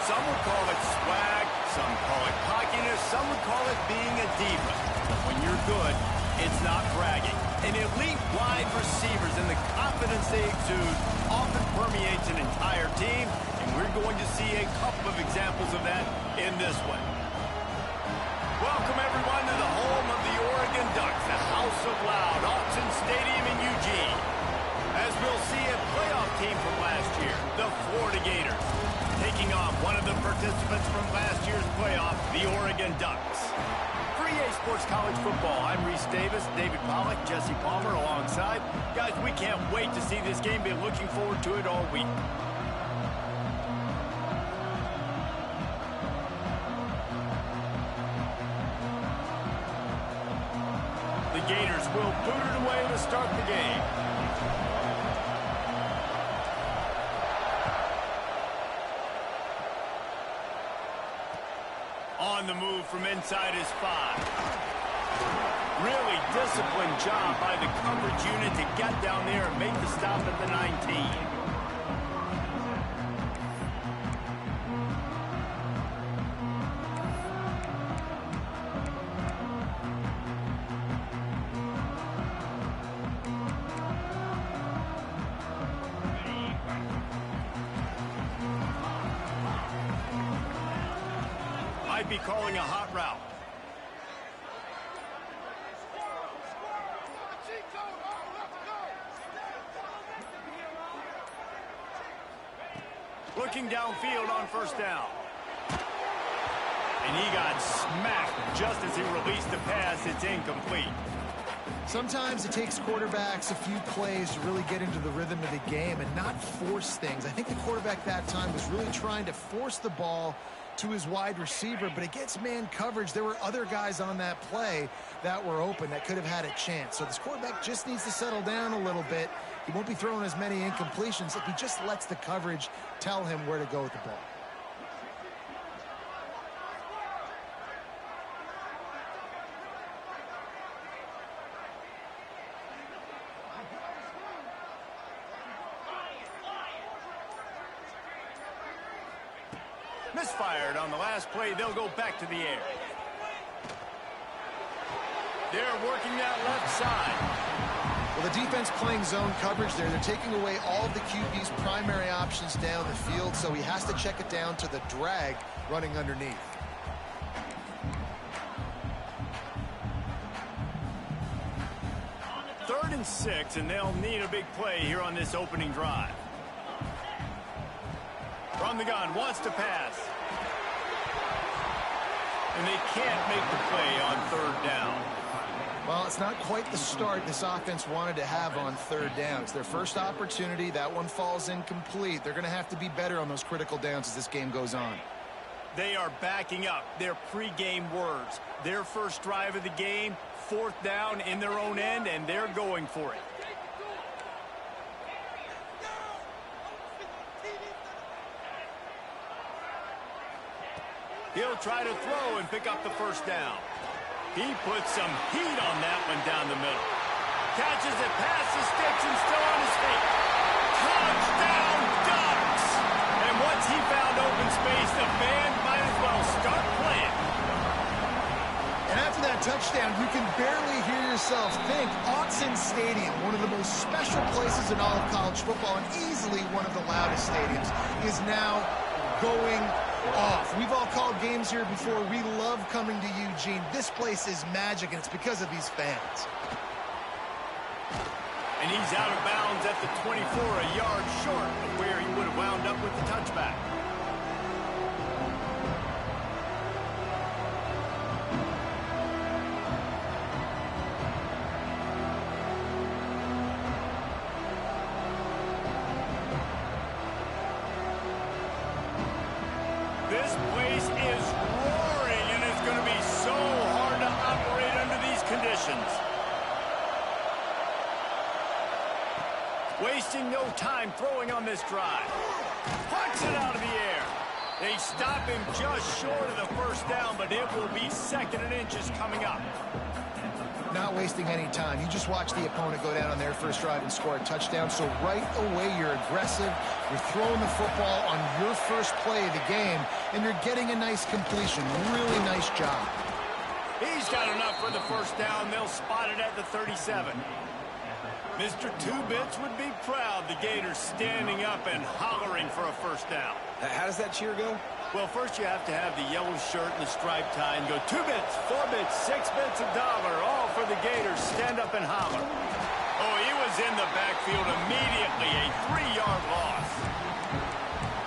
Some would call it swag, some call it cockiness, some would call it being a diva. But when you're good, it's not bragging. And elite wide receivers and the confidence they exude often permeates an entire team, and we're going to see a couple of examples of that in this one. Welcome, everyone, to the home of the Oregon Ducks, the House of Loud, Autzen Stadium in Eugene. As we'll see a playoff team from last year, the Florida Gators, taking on one of the participants from last year's playoff, the Oregon Ducks. For EA Sports College Football, I'm Reese Davis, David Pollack, Jesse Palmer alongside. Guys, we can't wait to see this game. Been looking forward to it all week. The Gators will boot it away to start the game. On the move from inside his 5. Really disciplined job by the coverage unit to get down there and make the stop at the 19. Might be calling a hot route. Looking downfield on first down. And he got smacked just as he released the pass. It's incomplete. Sometimes it takes quarterbacks a few plays to really get into the rhythm of the game and not force things. I think the quarterback that time was really trying to force the ball to his wide receiver, but against man coverage, there were other guys on that play that were open that could have had a chance. So this quarterback just needs to settle down a little bit. He won't be throwing as many incompletions if he just lets the coverage tell him where to go with the ball. Misfired on the last play. They'll go back to the air. They're working that left side. Well, the defense playing zone coverage there. They're taking away all of the QB's primary options down the field, so he has to check it down to the drag running underneath. Third and 6, and they'll need a big play here on this opening drive. From the gun, wants to pass. And they can't make the play on third down. Well, it's not quite the start this offense wanted to have on third down. It's their first opportunity. That one falls incomplete. They're going to have to be better on those critical downs as this game goes on. They are backing up their pregame words. Their first drive of the game, fourth down in their own end, and they're going for it. He'll try to throw and pick up the first down. He puts some heat on that one down the middle. Catches it past the sticks and still on his feet. Touchdown, Ducks! And once he found open space, the band might as well start playing. And after that touchdown, you can barely hear yourself think. Autzen Stadium, one of the most special places in all of college football and easily one of the loudest stadiums, is now going off. We've all called games here before. We love coming to Eugene. This place is magic, and it's because of these fans. And he's out of bounds at the 24, a yard short of where he would have wound up with the touchback. This place is roaring, and it's going to be so hard to operate under these conditions. Wasting no time throwing on this drive. Pucks it out of the air. They stop him just short of the first down, but it will be second and inches coming up. Not wasting any time. You just watch the opponent go down on their first drive and score a touchdown. So right away, you're aggressive. You're throwing the football on your first play of the game, and you're getting a nice completion. Really nice job. He's got enough for the first down. They'll spot it at the 37. Mr. Two-Bits would be proud the Gators standing up and hollering for a first down. How does that cheer go? Well, first you have to have the yellow shirt and the striped tie and go 2 bits, 4 bits, 6 bits, $1, all for the Gators. Stand up and holler. Oh, he was in the backfield immediately, a 3-yard loss.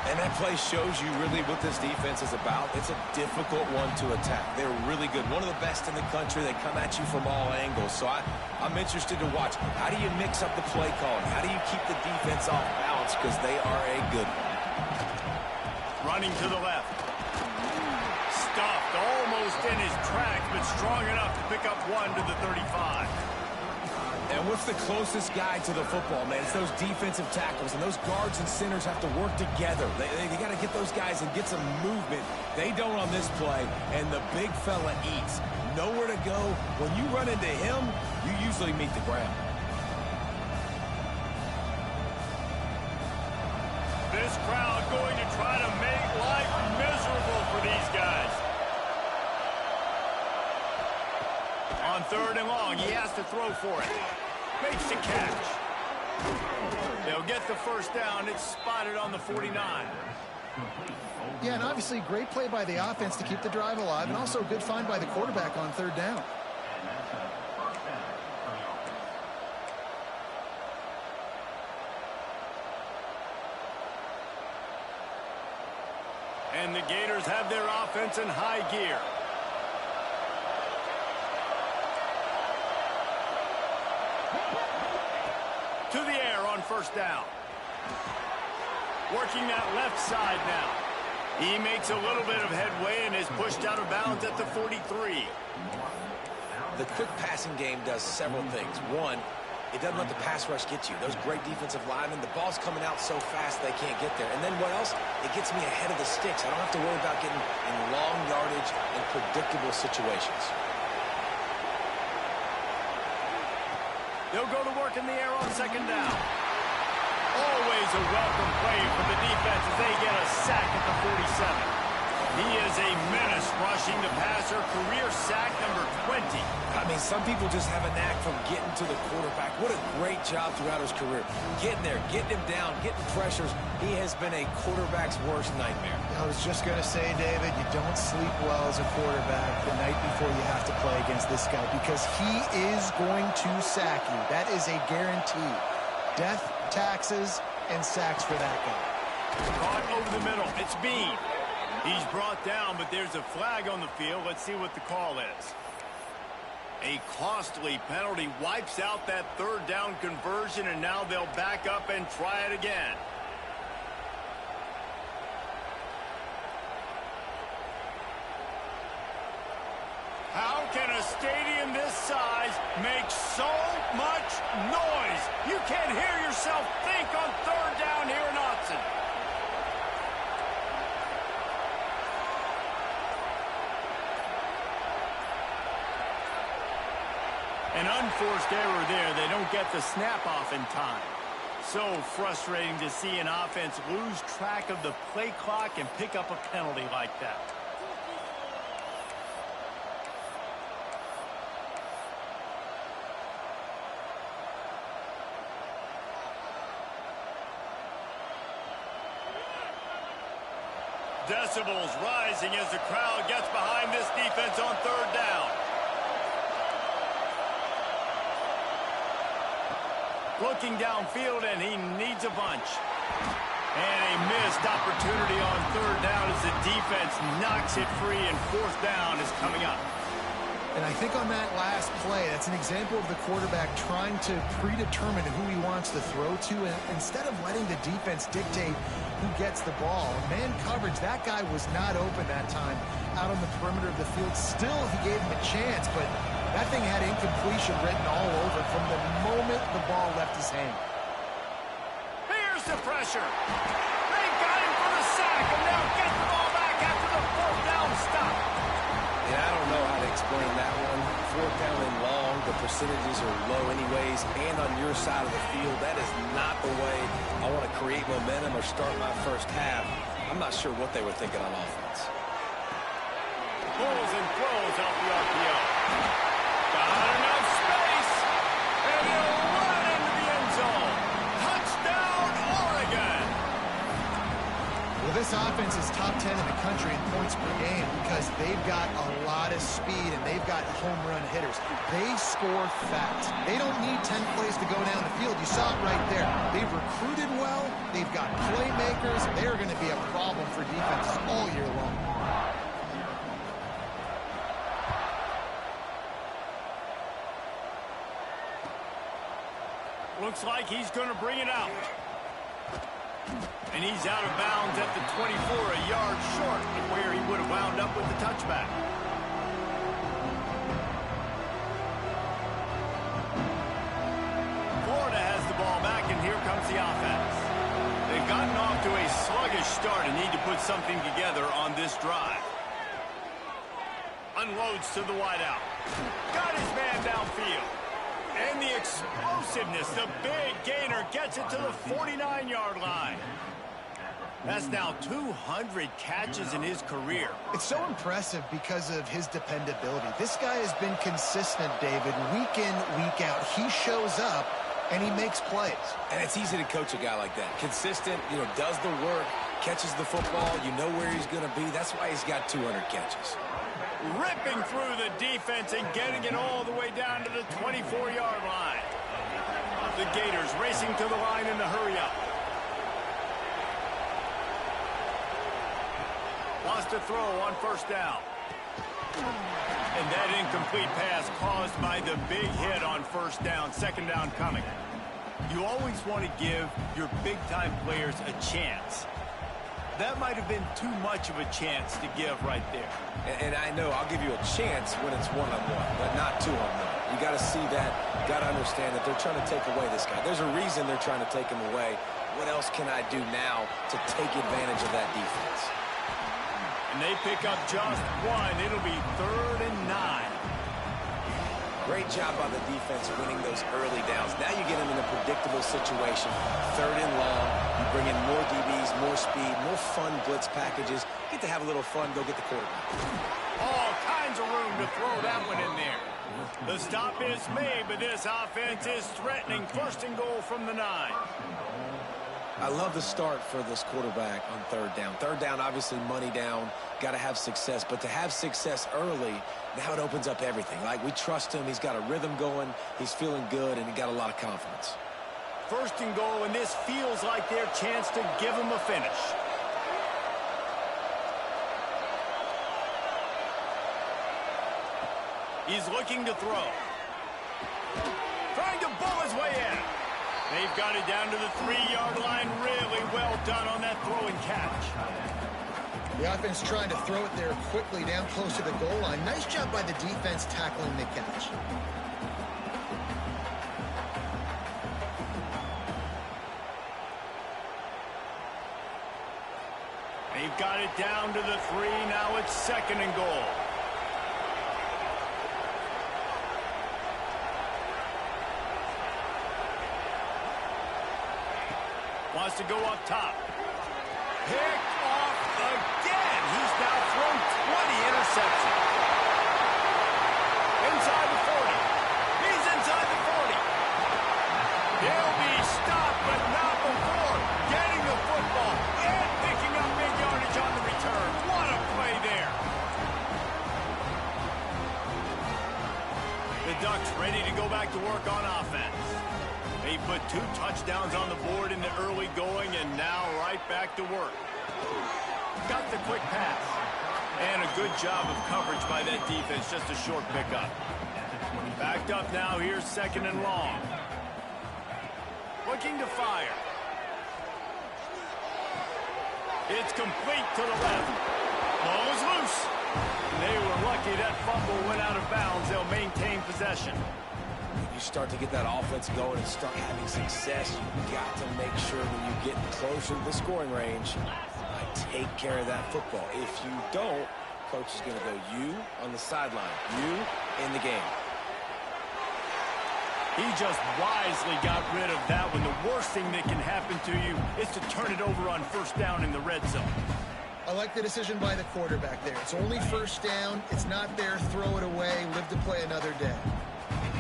And that play shows you really what this defense is about. It's a difficult one to attack. They're really good. One of the best in the country. They come at you from all angles. So I'm interested to watch. How do you mix up the play calling? How do you keep the defense off balance? Because they are a good one. Running to the left. Stuffed almost in his tracks, but strong enough to pick up 1 to the 35. And what's the closest guy to the football, man? It's those defensive tackles, and those guards and centers have to work together. They got to get those guys and get some movement. They don't on this play, and the big fella eats. Nowhere to go. When you run into him, you usually meet the ground. This crowd going to try to make life miserable for these guys. On 3rd and long, he has to throw for it. Makes the catch. They'll get the first down. It's spotted on the 49. Yeah, and obviously great play by the offense to keep the drive alive, and also a good find by the quarterback on 3rd down. And the Gators have their offense in high gear. To the air on first down. Working that left side now. He makes a little bit of headway and is pushed out of bounds at the 43. The quick passing game does several things. One, it doesn't let the pass rush get you. Those great defensive linemen, the ball's coming out so fast they can't get there. And then what else? It gets me ahead of the sticks. I don't have to worry about getting in long yardage and predictable situations. They'll go to work in the air on 2nd down. Always a welcome play for the defense as they get a sack at the 47. He is a menace rushing the passer. Career sack number 20. I mean, some people just have a knack for getting to the quarterback. What a great job throughout his career. Getting there, getting him down, getting pressures. He has been a quarterback's worst nightmare. I was just going to say, David, you don't sleep well as a quarterback the night before you have to play against this guy because he is going to sack you. That is a guarantee. Death, taxes, and sacks for that guy. Caught over the middle. It's Bean. He's brought down, but there's a flag on the field. Let's see what the call is. A costly penalty wipes out that 3rd down conversion, and now they'll back up and try it again. How can a stadium this size make so much noise? You can't hear yourself think on 3rd down here in Autzen. An unforced error there. They don't get the snap off in time. So frustrating to see an offense lose track of the play clock and pick up a penalty like that. Decibels rising as the crowd gets behind this defense on 3rd down. Looking downfield, and he needs a bunch. And a missed opportunity on 3rd down as the defense knocks it free, and 4th down is coming up. And I think on that last play, that's an example of the quarterback trying to predetermine who he wants to throw to, and instead of letting the defense dictate who gets the ball. Man coverage, that guy was not open that time out on the perimeter of the field. Still, he gave him a chance, but that thing had incompletion written all over from the moment the ball left his hand. Here's the pressure. They got him for the sack, and now get the ball back after the 4th down stop. And I don't know how they explain that one. 4th down and long, the percentages are low anyways, and on your side of the field, that is not the way I want to create momentum or start my first half. I'm not sure what they were thinking on offense. Pulls and throws out the RPO. Got enough space, and he'll run into the end zone. Touchdown, Oregon! Well, this offense is top 10 in the country in points per game because they've got a lot of speed and they've got home run hitters. They score fast. They don't need 10 plays to go down the field. You saw it right there. They've recruited well. They've got playmakers. They're going to be a problem for defenses all year long. Looks like he's going to bring it out. And he's out of bounds at the 24, a yard short of where he would have wound up with the touchback. Florida has the ball back, and here comes the offense. They've gotten off to a sluggish start and need to put something together on this drive. Unloads to the wideout. Got his man downfield. And the explosiveness, the big gainer gets it to the 49-yard line. That's now 200 catches in his career. It's so impressive because of his dependability. This guy has been consistent, David, week in, week out. He shows up, and he makes plays. And it's easy to coach a guy like that. Consistent, does the work, catches the football, you know where he's going to be. That's why he's got 200 catches. Ripping through the defense and getting it all the way down to the 24-yard line. The Gators racing to the line in the hurry-up. Lost a throw on 1st down. And that incomplete pass caused by the big hit on 1st down, 2nd down coming. You always want to give your big-time players a chance. That might have been too much of a chance to give right there. And I know I'll give you a chance when it's one-on-one, but not two-on-one. You got to see that, got to understand that they're trying to take away this guy. There's a reason they're trying to take him away. What else can I do now to take advantage of that defense? And they pick up just one. It'll be 3rd and 9. Great job by the defense winning those early downs. Now you get them in a predictable situation. 3rd and long. You bring in more DBs, more speed, more fun blitz packages. Get to have a little fun. Go get the quarterback. All kinds of room to throw that one in there. The stop is made, but this offense is threatening 1st and goal from the 9. I love the start for this quarterback on 3rd down. 3rd down, obviously money down, got to have success. But to have success early, now it opens up everything. Like, we trust him. He's got a rhythm going. He's feeling good, and he got a lot of confidence. 1st and goal, and this feels like their chance to give him a finish. He's looking to throw. Trying to bull his way in. They've got it down to the 3-yard line. Really well done on that throw and catch. The offense trying to throw it there quickly down close to the goal line. Nice job by the defense tackling the catch. They've got it down to the 3. Now it's 2nd and goal. Wants to go up top. Picked off again. He's now thrown 20 interceptions. Inside the 40. He's inside the 40. He'll be stopped, but not before getting the football and picking up big yardage on the return. What a play there. The Ducks ready to go back to work on offense. They put 2 touchdowns on the board in the early going, and now right back to work. Got the quick pass. And a good job of coverage by that defense, just a short pickup. Backed up now, here's 2nd and long. Looking to fire. It's complete to the left. Ball is loose. They were lucky that fumble went out of bounds. They'll maintain possession. You start to get that offense going and start having success, you've got to make sure when you get closer to the scoring range, take care of that football. If you don't, Coach is going to go you on the sideline, you in the game. He just wisely got rid of that one. The worst thing that can happen to you is to turn it over on first down in the red zone. I like the decision by the quarterback there. It's only first down. It's not there. Throw it away. Live to play another day.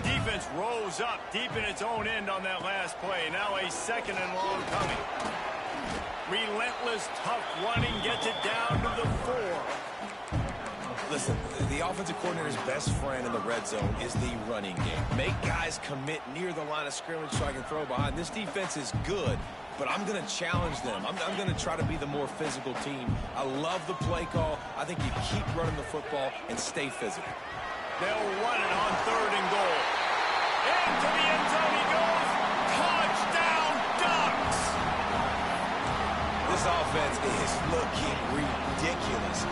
Defense rose up deep in its own end on that last play. Now a second and long coming. Relentless, tough running gets it down to the 4. Listen, the offensive coordinator's best friend in the red zone is the running game. Make guys commit near the line of scrimmage so I can throw behind. This defense is good, but I'm going to challenge them. I'm going to try to be the more physical team. I love the play call. I think you keep running the football and stay physical. They'll run it on 3rd and goal. Into the end zone he goes. Touchdown, Ducks! This offense is looking ridiculous.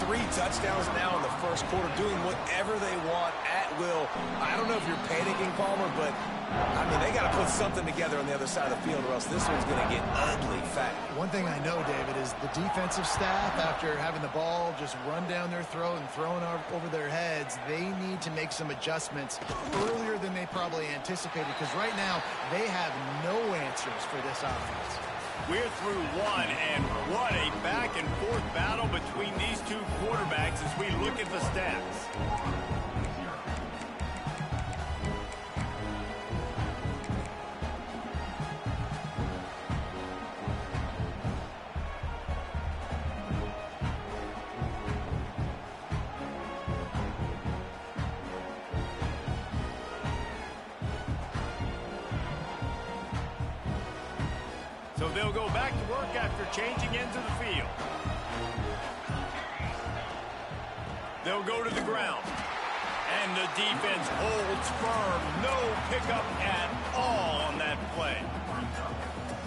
3 touchdowns now in the first quarter, doing whatever they want at will. I don't know if you're panicking, Palmer, but, I mean, they got to put something together on the other side of the field or else this one's going to get ugly fast. One thing I know, David, is the defensive staff, after having the ball just run down their throat and thrown over their heads, they need to make some adjustments earlier than they probably anticipated, because right now they have no answers for this offense. We're through one, and what a back-and-forth battle between these two quarterbacks as we look at the stats. So they'll go back to work after changing into the field. They'll go to the ground. And the defense holds firm. No pickup at all on that play.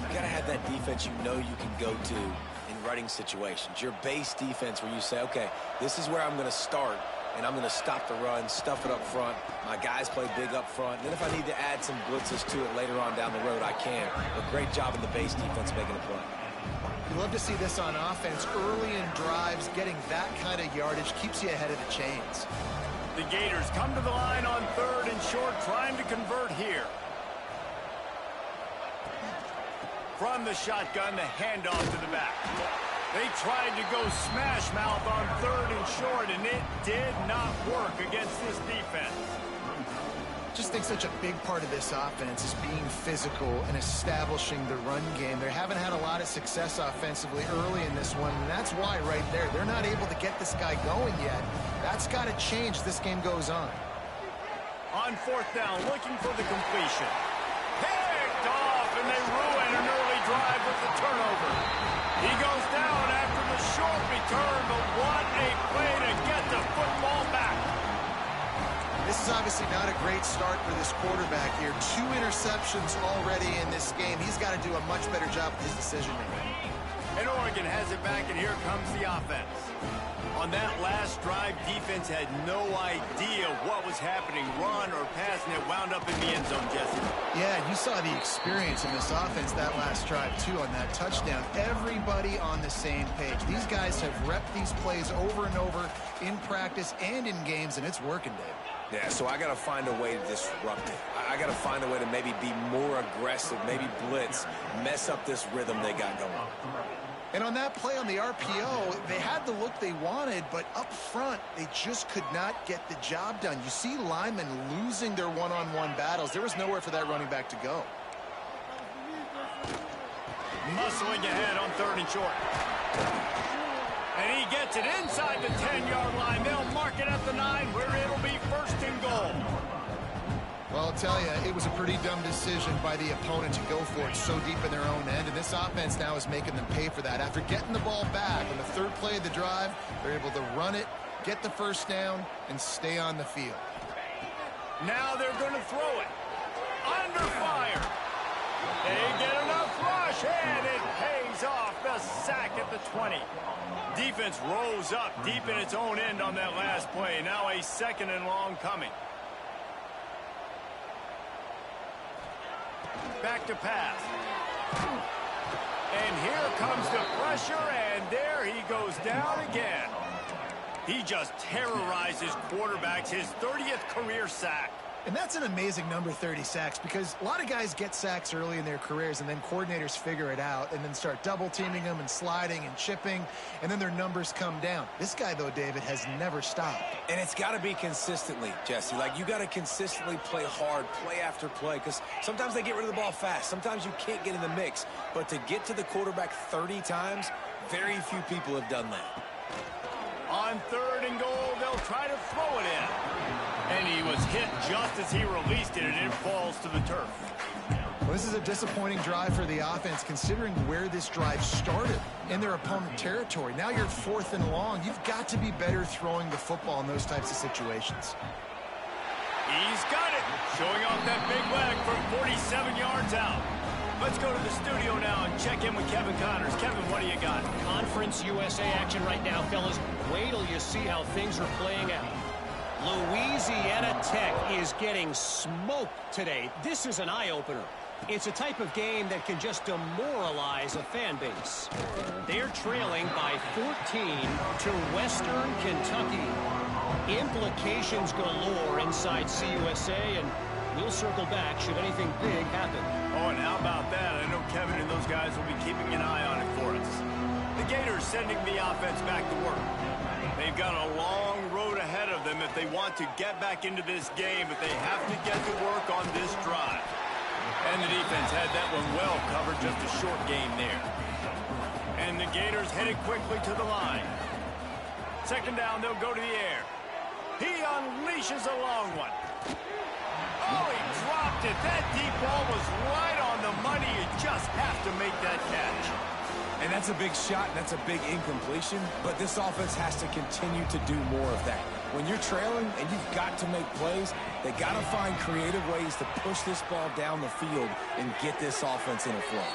You got to have that defense you know you can go to in running situations. Your base defense where you say, okay, this is where I'm going to start, and I'm going to stop the run, stuff it up front. My guys play big up front. And then if I need to add some blitzes to it later on down the road, I can. But great job in the base defense making a play. You love to see this on offense. Early in drives, getting that kind of yardage keeps you ahead of the chains. The Gators come to the line on 3rd and short, trying to convert here. From the shotgun, the handoff to the back. They tried to go smash mouth on 3rd and short, and it did not work against this defense. Just think such a big part of this offense is being physical and establishing the run game. They haven't had a lot of success offensively early in this one, and that's why right there, they're not able to get this guy going yet. That's got to change as this game goes on. On 4th down, looking for the completion. Picked off, and they ruin an early drive with the turnover. He goes down after the short return, but what a play to get the football back. This is obviously not a great start for this quarterback here. 2 interceptions already in this game. He's got to do a much better job with his decision-making. And Oregon has it back, and here comes the offense. On that last drive, defense had no idea what was happening, run or pass, and it wound up in the end zone, Jesse. Yeah, you saw the experience in this offense that last drive, too, on that touchdown. Everybody on the same page. These guys have repped these plays over and over in practice and in games, and it's working, Dave. Yeah, so I got to find a way to disrupt it. I got to find a way to maybe be more aggressive, maybe blitz, mess up this rhythm they got going. And on that play on the RPO, they had the look they wanted, but up front, they just could not get the job done. You see linemen losing their one-on-one battles. There was nowhere for that running back to go. Muscling ahead on 3rd and short. And he gets it inside the 10-yard line. They'll mark it at the 9, where it'll be 1st and goal. Well, I'll tell you, it was a pretty dumb decision by the opponent to go for it so deep in their own end, and this offense now is making them pay for that. After getting the ball back on the 3rd play of the drive, they're able to run it, get the first down, and stay on the field. Now they're going to throw it. Under fire. They get enough rush, and it pays off. The sack at the 20. Defense rose up deep in its own end on that last play. Now a 2nd and long coming. Back to pass. And here comes the pressure, and there he goes down again. He just terrorizes quarterbacks, his 30th career sack. And that's an amazing number, 30 sacks, because a lot of guys get sacks early in their careers, and then coordinators figure it out and then start double-teaming them and sliding and chipping, and then their numbers come down. This guy, though, David, has never stopped. And it's got to be consistently, Jesse. Like, you got to consistently play hard, play after play, because sometimes they get rid of the ball fast. Sometimes you can't get in the mix. But to get to the quarterback 30 times, very few people have done that. On 3rd and goal, they'll try to throw it in. And he was hit just as he released it, and it falls to the turf. Well, this is a disappointing drive for the offense, considering where this drive started in their opponent territory. Now you're 4th and long. You've got to be better throwing the football in those types of situations. He's got it, showing off that big leg from 47 yards out. Let's go to the studio now and check in with Kevin Connors. Kevin, what do you got? Conference USA action right now, fellas. Wait till you see how things are playing out. Louisiana Tech is getting smoked today. This is an eye-opener. It's a type of game that can just demoralize a fan base. They're trailing by 14 to Western Kentucky. Implications galore inside CUSA, and we'll circle back should anything big happen. Oh, and how about that? I know Kevin and those guys will be keeping an eye on it for us. The Gators sending the offense back to work. They've got a long road ahead of them if they want to get back into this game, but they have to get to work on this drive. And the defense had that one well covered, just a short game there. And the Gators headed quickly to the line. 2nd down, they'll go to the air. He unleashes a long one. Oh, he dropped it. That deep ball was right on the money. You just have to make that catch. And that's a big shot, and that's a big incompletion, but this offense has to continue to do more of that. When you're trailing and you've got to make plays, they got to find creative ways to push this ball down the field and get this offense in a flow.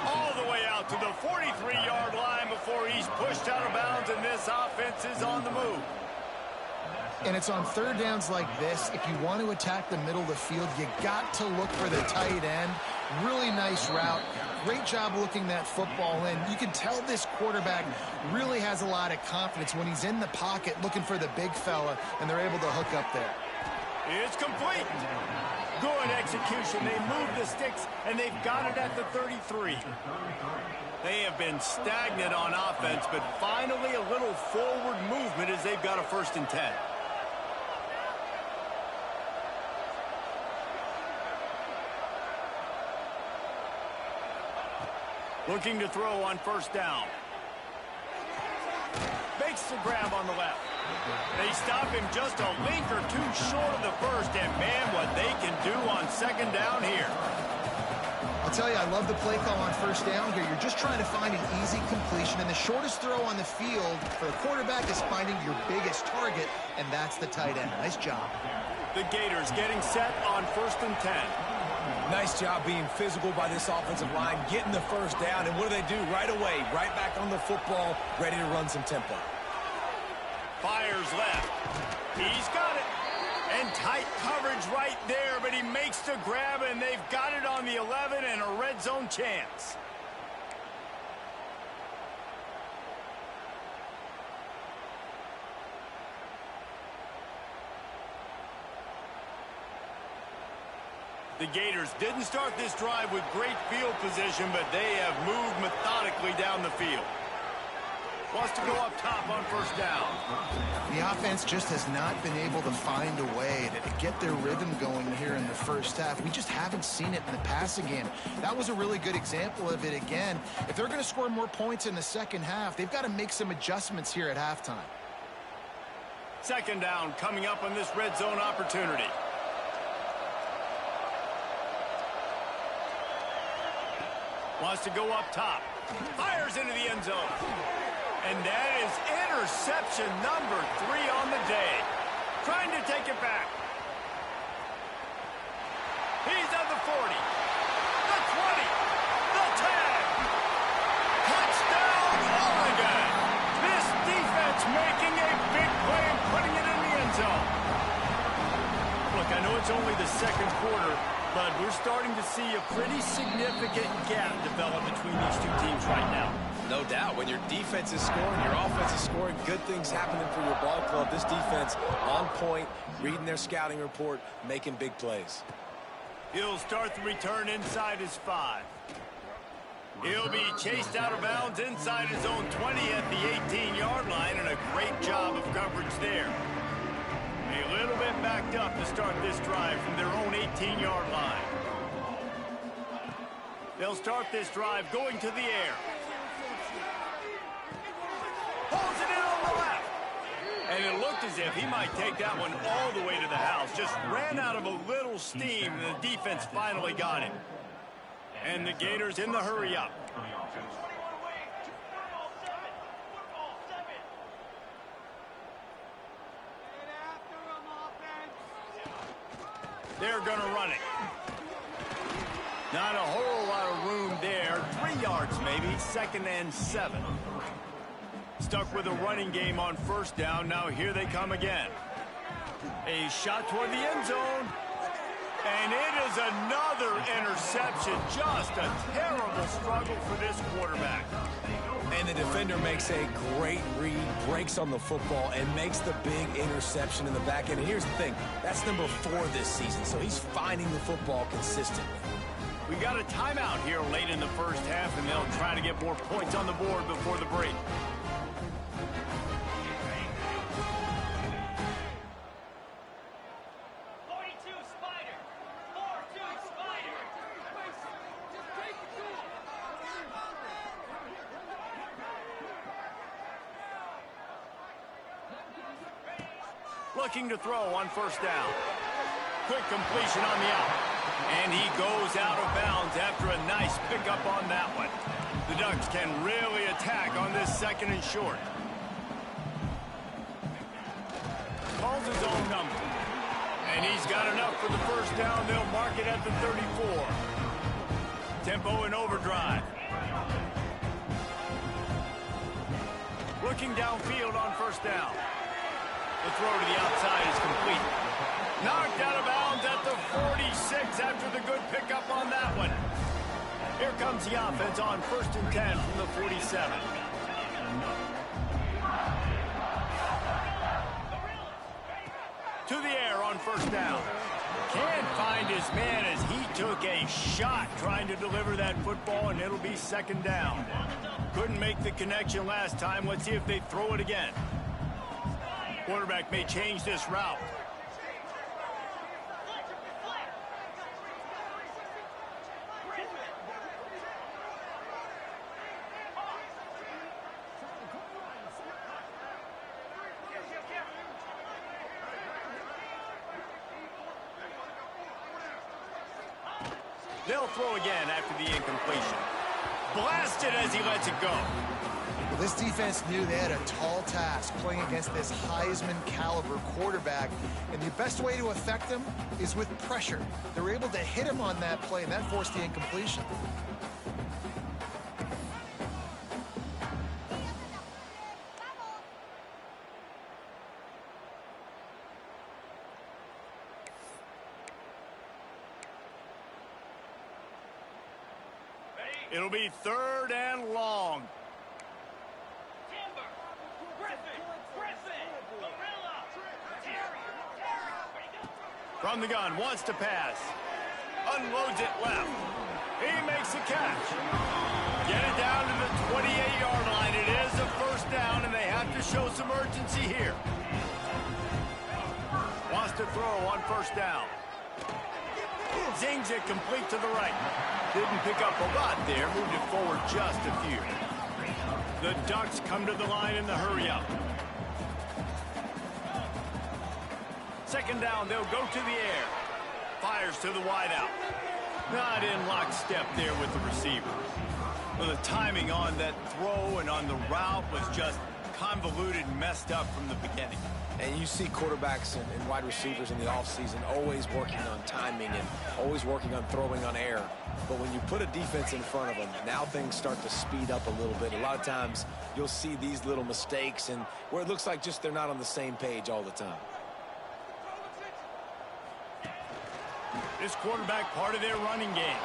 All the way out to the 43-yard line before he's pushed out of bounds, and this offense is on the move. And it's on 3rd downs like this. If you want to attack the middle of the field, you got to look for the tight end. Really nice route. Great job looking that football in. You can tell this quarterback really has a lot of confidence when he's in the pocket looking for the big fella, and they're able to hook up there. It's complete. Good execution. They move the sticks, and they've got it at the 33. They have been stagnant on offense, but finally a little forward movement as they've got a 1st and 10. Looking to throw on 1st down. Makes the grab on the left. They stop him just a link or two short of the 1st, and man, what they can do on 2nd down here. I'll tell you, I love the play call on 1st down here. You're just trying to find an easy completion, and the shortest throw on the field for the quarterback is finding your biggest target, and that's the tight end. Nice job. The Gators getting set on 1st and 10. Nice job being physical by this offensive line, getting the 1st down, and what do they do right away? Right back on the football, ready to run some tempo. Fires left. He's got it. And tight coverage right there, but he makes the grab, and they've got it on the 11 and a red zone chance. The Gators didn't start this drive with great field position, but they have moved methodically down the field. Wants to go up top on 1st down. The offense just has not been able to find a way to get their rhythm going here in the 1st half. We just haven't seen it in the passing game. That was a really good example of it again. If they're going to score more points in the 2nd half, they've got to make some adjustments here at halftime. 2nd down coming up on this red zone opportunity. Wants to go up top. Fires into the end zone. And that is interception number 3 on the day. Trying to take it back. He's at the 40. The 20. The 10. Touchdown, Oregon. This defense making a big play and putting it in the end zone. Look, I know it's only the 2nd quarter, but we're starting to see a pretty significant gap develop between these two teams right now. No doubt. When your defense is scoring, your offense is scoring, good things happening for your ball club. This defense on point, reading their scouting report, making big plays. He'll start the return inside his 5. He'll be chased out of bounds inside his own 20 at the 18-yard line, and a great job of coverage there. A little bit backed up to start this drive from their own 18-yard line. They'll start this drive going to the air. Pulls it in on the left. And it looked as if he might take that one all the way to the house. Just ran out of a little steam, and the defense finally got him. And the Gators in the hurry up. They're going to run it. Not a whole lot of room there. 3 yards maybe, 2nd and 7. Stuck with a running game on 1st down. Now here they come again. A shot toward the end zone. And it is another interception. Just a terrible struggle for this quarterback. And the defender makes a great read, breaks on the football, and makes the big interception in the back end. And here's the thing, that's number 4 this season, so he's finding the football consistently. We got a timeout here late in the 1st half, and they'll try to get more points on the board before the break. Looking to throw on 1st down. Quick completion on the out. And he goes out of bounds after a nice pickup on that one. The Ducks can really attack on this 2nd and short. Calls his own number. And he's got enough for the 1st down. They'll mark it at the 34. Tempo in overdrive. Looking downfield on 1st down. The throw to the outside is complete. Knocked out of bounds at the 46 after the good pickup on that one. Here comes the offense on 1st and 10 from the 47. To the air on 1st down. Can't find his man as he took a shot trying to deliver that football, and it'll be 2nd down. Couldn't make the connection last time. Let's see if they throw it again. Quarterback may change this route. They'll throw again after the incompletion. Blasted as he lets it go. Well, this defense knew they had a tall task playing against this Heisman caliber quarterback, and the best way to affect him is with pressure. They were able to hit him on that play, and that forced the incompletion. It'll be 3rd and long. From the gun, wants to pass. Unloads it left. He makes the catch. Get it down to the 28-yard line. It is a 1st down, and they have to show some urgency here. Wants to throw on 1st down. Zings it complete to the right. Didn't pick up a lot there. Moved it forward just a few. The Ducks come to the line in the hurry up. 2nd down, they'll go to the air. Fires to the wideout. Not in lockstep there with the receiver. Well, the timing on that throw and on the route was just convoluted and messed up from the beginning. And you see quarterbacks and wide receivers in the offseason always working on timing and always working on throwing on air. But when you put a defense in front of them, now things start to speed up a little bit. A lot of times you'll see these little mistakes and where it looks like just they're not on the same page all the time. This quarterback part of their running game.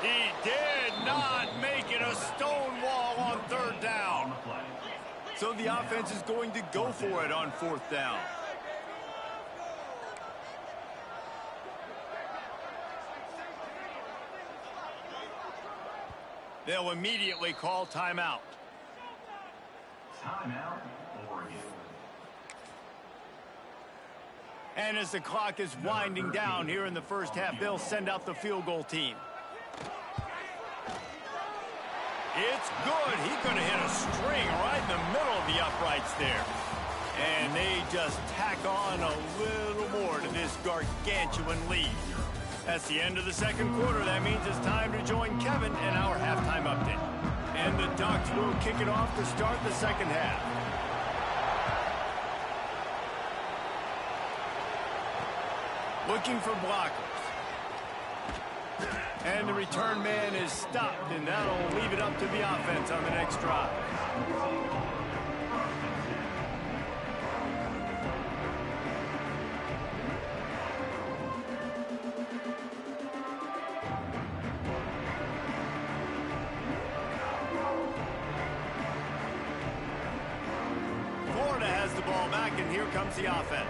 He did not make it a stone wall on 3rd So the offense is going to go for it on 4th down. They'll immediately call timeout. Timeout, Oregon. And as the clock is winding down here in the first half, they'll send out the field goal team. It's good. He's going to hit a string right in the middle of the uprights there. And they just tack on a little more to this gargantuan lead. That's the end of the second quarter. That means it's time to join Kevin in our halftime update. And the Ducks will kick it off to start the second half. Looking for blockers. And the return man is stopped, and that'll leave it up to the offense on the next drive. Florida has the ball back, and here comes the offense.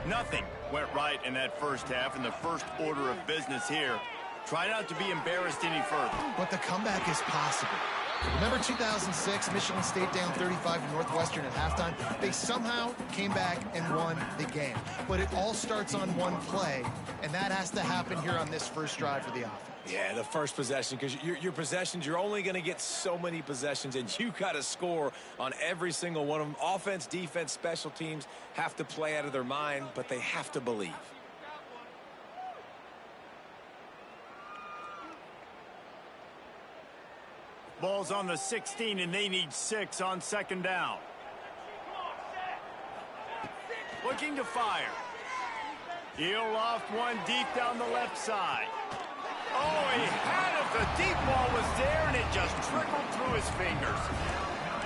Nothing went right in that first half, in the first order of business here. Try not to be embarrassed any further. But the comeback is possible. Remember 2006, Michigan State down 35 to Northwestern at halftime? They somehow came back and won the game. But it all starts on one play, and that has to happen here on this first drive for the offense. Yeah, the first possession, because your possessions, you're only going to get so many possessions, and you got to score on every single one of them. Offense, defense, special teams have to play out of their mind, but they have to believe. Ball's on the 16, and they need 6 on second down. Looking to fire. He'll loft one deep down the left side. Oh, he had it. The deep ball was there, and it just trickled through his fingers.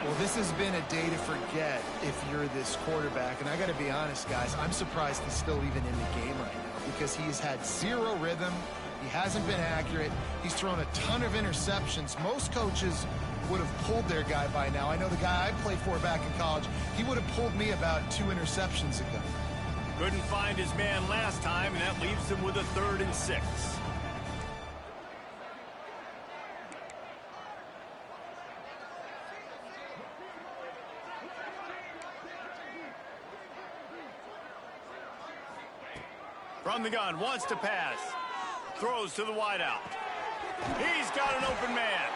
Well, this has been a day to forget if you're this quarterback. And I got to be honest, guys, I'm surprised he's still even in the game right now because he's had zero rhythm. He hasn't been accurate. He's thrown a ton of interceptions. Most coaches would have pulled their guy by now. I know the guy I played for back in college, he would have pulled me about 2 interceptions ago. Couldn't find his man last time, and that leaves him with a 3rd and 6. From the gun, wants to pass. Throws to the wideout. He's got an open man.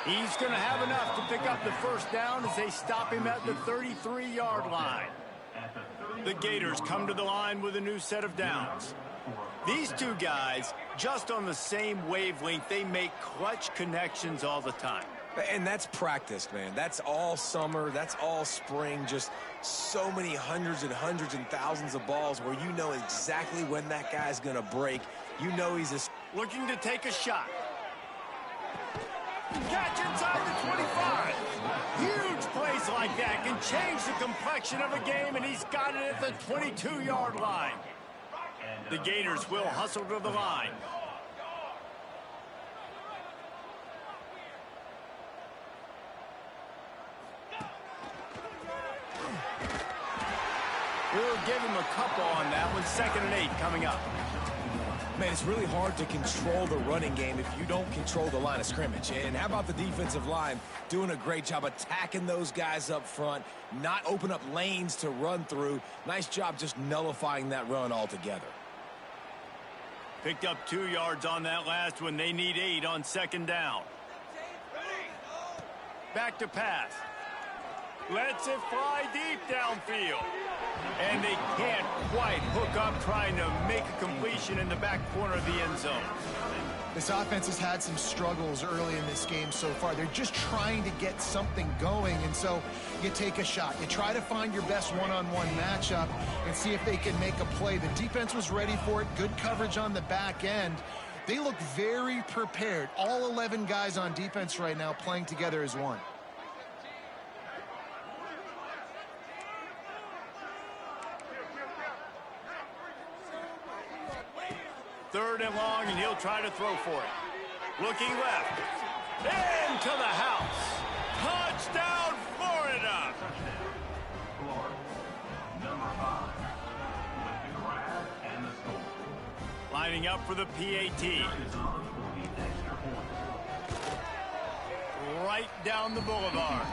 He's going to have enough to pick up the first down as they stop him at the 33-yard line. The Gators come to the line with a new set of downs. These two guys, just on the same wavelength, they make clutch connections all the time. And that's practiced, man. That's all summer. That's all spring. Just so many hundreds and thousands of balls where you know exactly when that guy's going to break. You know he's looking to take a shot. Catch inside the 25. Huge plays like that can change the complexion of a game, and he's got it at the 22-yard line. The Gators will hustle to the line. We'll give him a couple on that one. 2nd and 8 coming up. Man, it's really hard to control the running game if you don't control the line of scrimmage. And how about the defensive line doing a great job attacking those guys up front, not open up lanes to run through. Nice job just nullifying that run altogether. Picked up 2 yards on that last one. They need 8 on 2nd down. Back to pass. Lets it fly deep downfield. And they can't quite hook up trying to make a completion in the back corner of the end zone. This offense has had some struggles early in this game so far. They're just trying to get something going, and so you take a shot. You try to find your best one-on-one matchup and see if they can make a play. The defense was ready for it. Good coverage on the back end. They look very prepared. All 11 guys on defense right now playing together as one. Third and long, and he'll try to throw for it. Looking left. Into the house. Touchdown, Florida. lining up for the PAT. Right down the boulevard.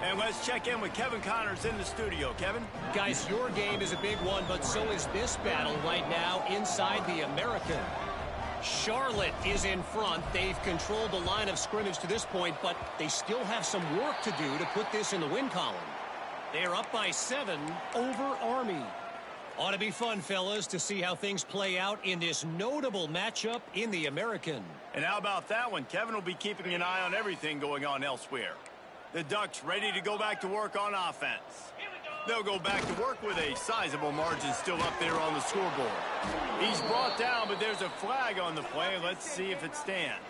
And let's check in with Kevin Connors in the studio. Kevin? Guys, your game is a big one, but so is this battle right now inside the American. Charlotte is in front. They've controlled the line of scrimmage to this point, but they still have some work to do to put this in the win column. They're up by 7 over Army. Ought to be fun, fellas, to see how things play out in this notable matchup in the American. And how about that one? Kevin will be keeping an eye on everything going on elsewhere. The Ducks ready to go back to work on offense. They'll go back to work with a sizable margin still up there on the scoreboard. He's brought down, but there's a flag on the play. Let's see if it stands.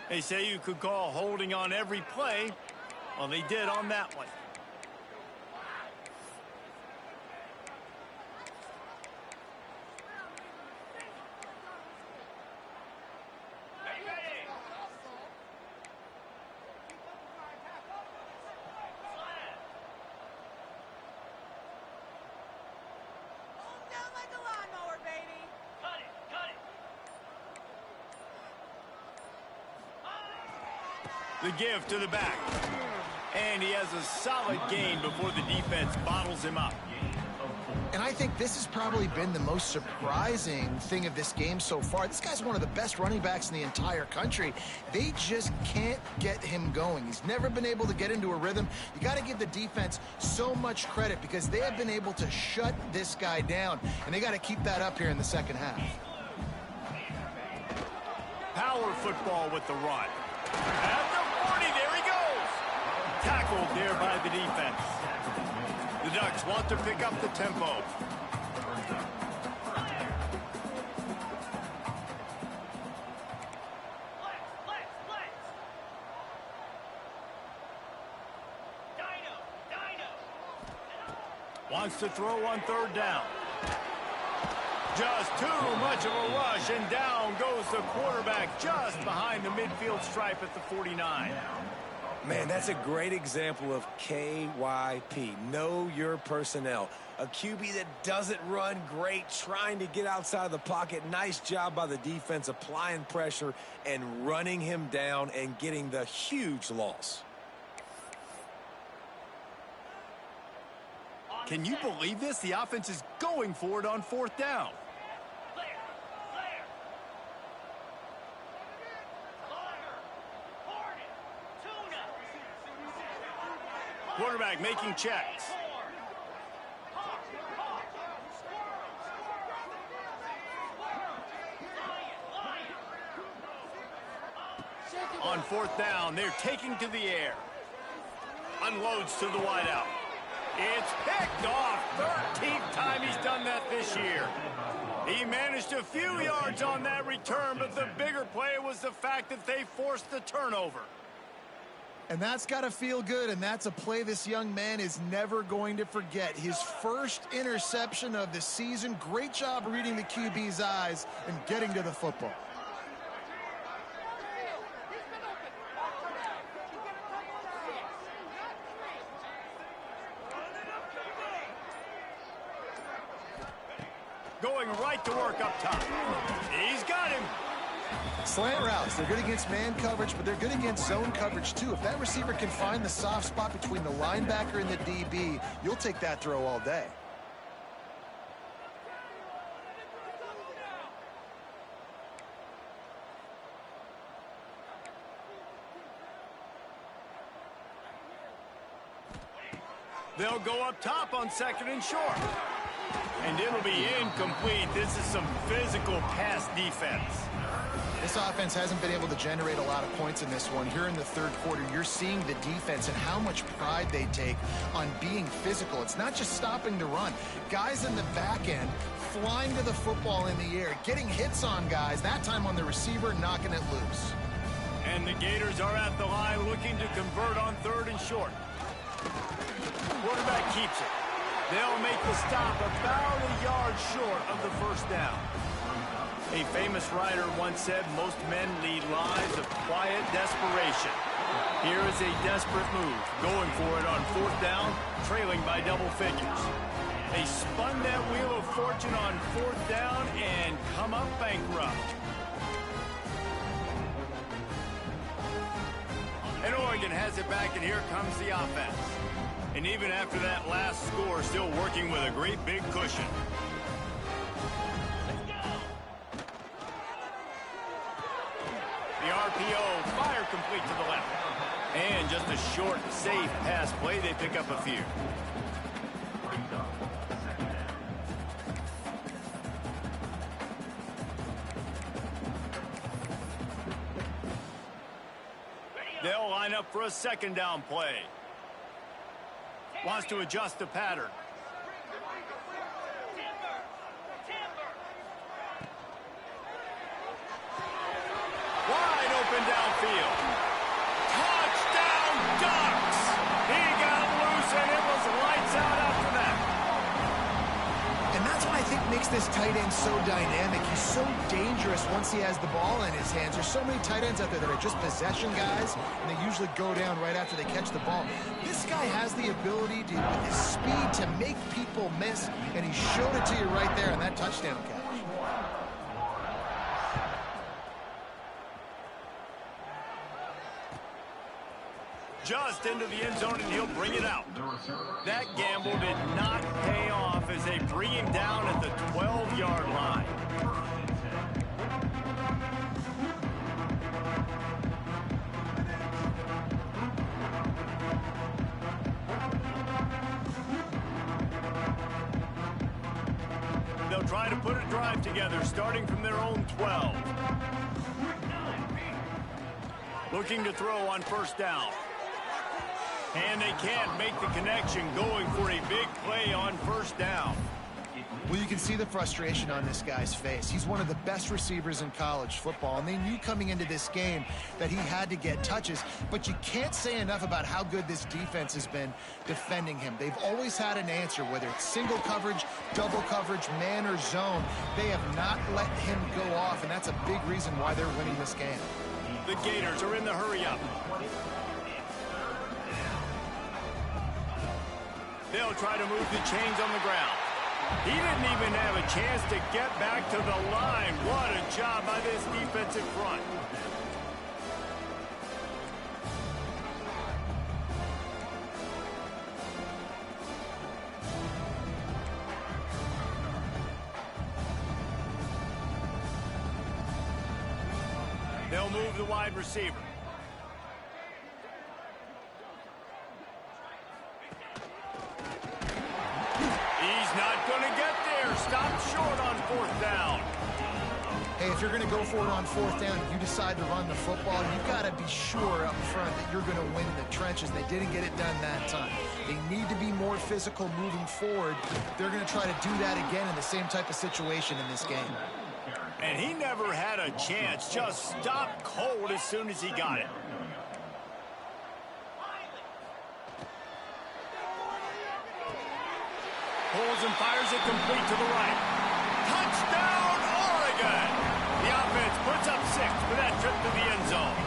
They say you could call holding on every play. Well, they did on that one. The give to the back. And he has a solid gain before the defense bottles him up. And I think this has probably been the most surprising thing of this game so far. This guy's one of the best running backs in the entire country. They just can't get him going. He's never been able to get into a rhythm. You got to give the defense so much credit because they have been able to shut this guy down. And they got to keep that up here in the second half. Power football with the run. At the 40, there he goes. Tackled there by the defense. The Ducks want to pick up the tempo. Wants to throw on third down. Just too much of a rush, and down goes the quarterback just behind the midfield stripe at the 49. Man, that's a great example of KYP. Know your personnel. A QB that doesn't run great, trying to get outside the pocket. Nice job by the defense applying pressure and running him down and getting the huge loss. Can you believe this? The offense is going for it on fourth down. Quarterback making checks. On fourth down, they're taking to the air. Unloads to the wideout. It's picked off. 13th time he's done that this year. He managed a few yards on that return, but the bigger play was the fact that they forced the turnover. And that's got to feel good, and that's a play this young man is never going to forget. His first interception of the season. Great job reading the QB's eyes and getting to the football. Going right to work up top. He's got him. Slant routes, they're good against man coverage, but they're good against zone coverage too. If that receiver can find the soft spot between the linebacker and the DB, you'll take that throw all day. They'll go up top on second and short. And it'll be incomplete. This is some physical pass defense. This offense hasn't been able to generate a lot of points in this one. Here in the third quarter, you're seeing the defense and how much pride they take on being physical. It's not just stopping the run. Guys in the back end flying to the football in the air, getting hits on guys, that time on the receiver, knocking it loose. And the Gators are at the line looking to convert on third and short. Quarterback keeps it. They'll make the stop about a yard short of the first down. A famous writer once said, most men lead lives of quiet desperation. Here is a desperate move, going for it on fourth down, trailing by double figures. They spun that wheel of fortune on 4th down and come up bankrupt. And Oregon has it back, and here comes the offense. And even after that last score, still working with a great big cushion. The RPO, fire complete to the left. And just a short, safe pass play. They pick up a few. They'll line up for a 2nd down play. Wants to adjust the pattern. Wide open downfield. Touchdown Ducks! He got loose and it was lights out after that. And that's what I think makes this tight end so dynamic. He's so dangerous once he has the ball in his hands. There's so many tight ends out there that are just possession guys, and they usually go down right after they catch the ball. This guy has the ability to, with his speed, to make people miss, and he showed it to you right there in that touchdown catch. Just into the end zone, and he'll bring it out. That gamble did not pay off as they bring him down at the 12-yard line. They'll try to put a drive together, starting from their own 12. Looking to throw on 1st down. And they can't make the connection, going for a big play on 1st down. Well, you can see the frustration on this guy's face. He's one of the best receivers in college football, and they knew coming into this game that he had to get touches, but you can't say enough about how good this defense has been defending him. They've always had an answer, whether it's single coverage, double coverage, man or zone. They have not let him go off, and that's a big reason why they're winning this game. The Gators are in the hurry-up. They'll try to move the chains on the ground. He didn't even have a chance to get back to the line. What a job by this defensive front. They'll move the wide receiver. He's not going to get there. Stopped short on 4th down. Hey, if you're going to go for it on 4th down, you decide to run the football, you've got to be sure up front that you're going to win the trenches. They didn't get it done that time. They need to be more physical moving forward. They're going to try to do that again in the same type of situation in this game. And he never had a chance. Just stopped cold as soon as he got it. Pulls and fires it complete to the right. Touchdown, Oregon! The offense puts up 6 for that trip to the end zone.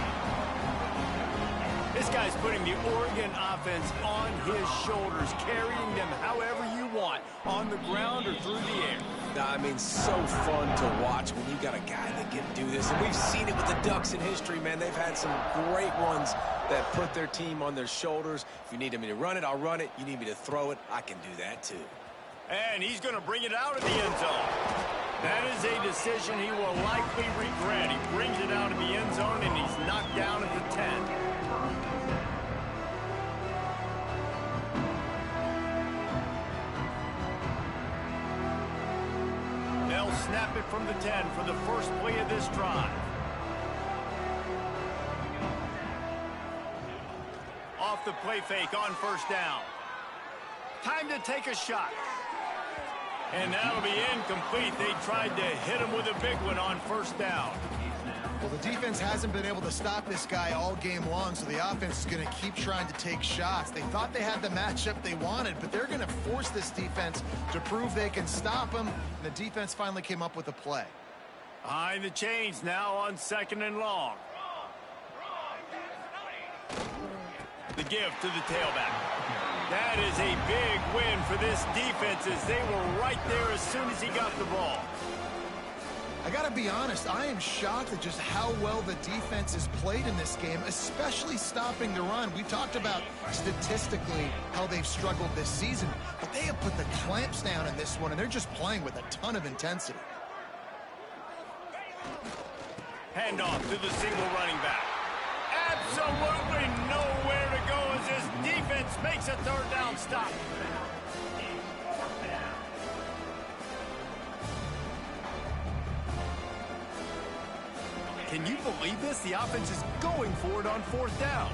This guy's putting the Oregon offense on his shoulders, carrying them however you want, on the ground or through the air. I mean, so fun to watch when you got a guy that can do this. And we've seen it with the Ducks in history, man. They've had some great ones that put their team on their shoulders. If you need me to run it, I'll run it. You need me to throw it, I can do that too. And he's going to bring it out of the end zone. That is a decision he will likely regret. He brings it out of the end zone, and he's knocked down at the 10. They'll snap it from the 10 for the first play of this drive. Off the play fake on 1st down. Time to take a shot. And that'll be incomplete. They tried to hit him with a big one on 1st down. Well, the defense hasn't been able to stop this guy all game long, so the offense is going to keep trying to take shots. They thought they had the matchup they wanted, but they're going to force this defense to prove they can stop him. And the defense finally came up with a play. Behind the chains now on 2nd and long. The give to the tailback. That is a big win for this defense as they were right there as soon as he got the ball. I got to be honest, I am shocked at just how well the defense has played in this game, especially stopping the run. We talked about statistically how they've struggled this season, but they have put the clamps down in this one, and they're just playing with a ton of intensity. Handoff to the single running back. Absolutely nowhere to go as this defense makes a third down stop. Can you believe this? The offense is going for it on fourth down.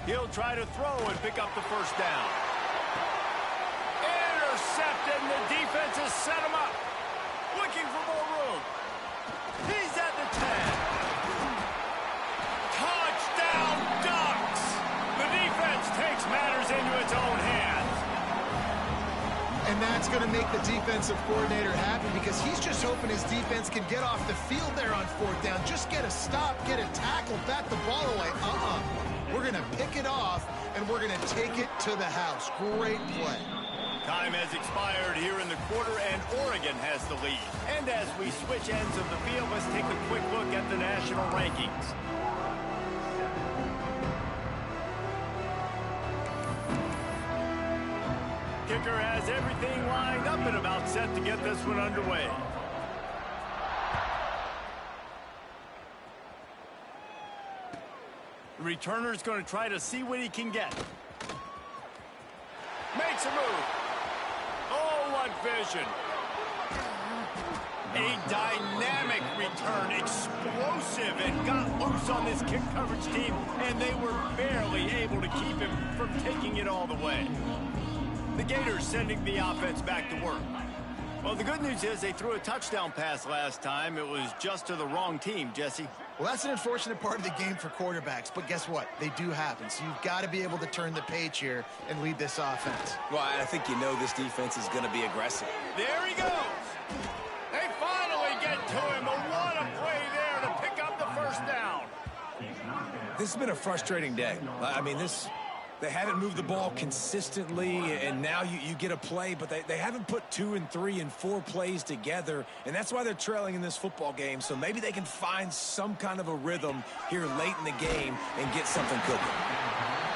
He'll try to throw and pick up the first down. Intercepted, and the defense has set him up. Looking for more room. He's at the 10. Touchdown Ducks! The defense takes matters into its own hands. And that's going to make the defensive coordinator happy because he's just hoping his defense can get off the field there on fourth down. Just get a stop, get a tackle, bat the ball away. We're going to pick it off, and we're going to take it to the house. Great play. Time has expired here in the quarter, and Oregon has the lead. And as we switch ends of the field, let's take a quick look at the national rankings. Kicker has everything lined up and about set to get this one underway. The returner's going to try to see what he can get. Makes a move. Oh, what vision. A dynamic return, explosive, and got loose on this kick coverage team, and they were barely able to keep him from taking it all the way. The Gators sending the offense back to work. Well, the good news is they threw a touchdown pass last time. It was just to the wrong team, Jesse. Well, that's an unfortunate part of the game for quarterbacks, but guess what? They do happen, so you've got to be able to turn the page here and lead this offense. Well, I think you know this defense is going to be aggressive. There he goes. They finally get to him, but what a play there to pick up the first down. This has been a frustrating day. I mean, they haven't moved the ball consistently, and now you get a play, but they haven't put 2 and 3 and 4 plays together, and that's why they're trailing in this football game. So maybe they can find some kind of a rhythm here late in the game and get something cooking.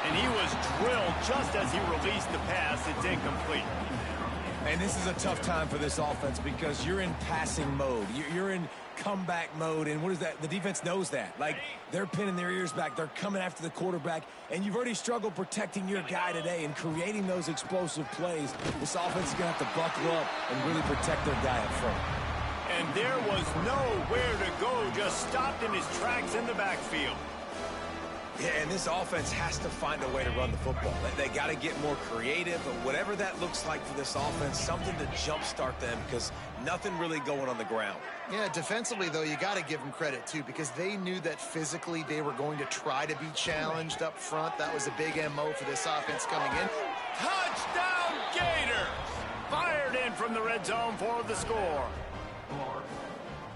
And he was drilled just as he released the pass. It's incomplete. And this is a tough time for this offense because you're in passing mode. You're in comeback mode, and what is that? The defense knows that. Like, they're pinning their ears back. They're coming after the quarterback, and you've already struggled protecting your guy today and creating those explosive plays. This offense is going to have to buckle up and really protect their guy up front. And there was nowhere to go, just stopped in his tracks in the backfield. Yeah, and this offense has to find a way to run the football. They got to get more creative, but whatever that looks like for this offense, something to jumpstart them because nothing really going on the ground. Yeah, defensively, though, you got to give them credit, too, because they knew that physically they were going to try to be challenged up front. That was a big MO for this offense coming in. Touchdown, Gators! Fired in from the red zone for the score.